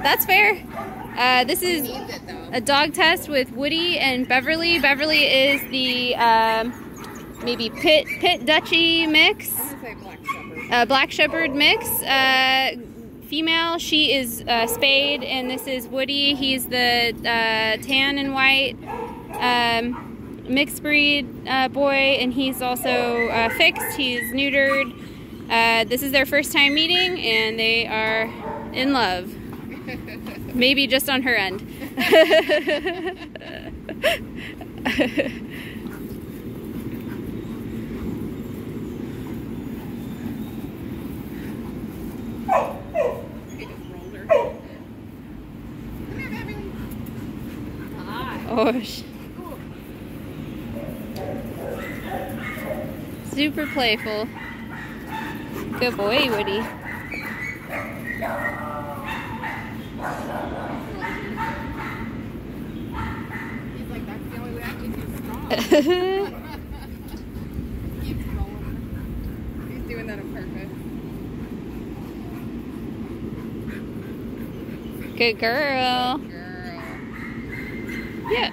that's fair. This is a dog test with Woody and Beverly. Beverly is the maybe Pit Dutchie mix. I'm gonna say Black Shepherd. Black Shepherd mix. Female, she is spayed, and this is Woody. He's the tan and white mixed breed boy, and he's also fixed. He's neutered. This is their first time meeting, and they are in love. Maybe just on her end. Oh, super playful. Good boy, Woody. He's like, that's the only way I can do strong. Keeps going. He's doing that on purpose. Good girl. Girl. Yeah.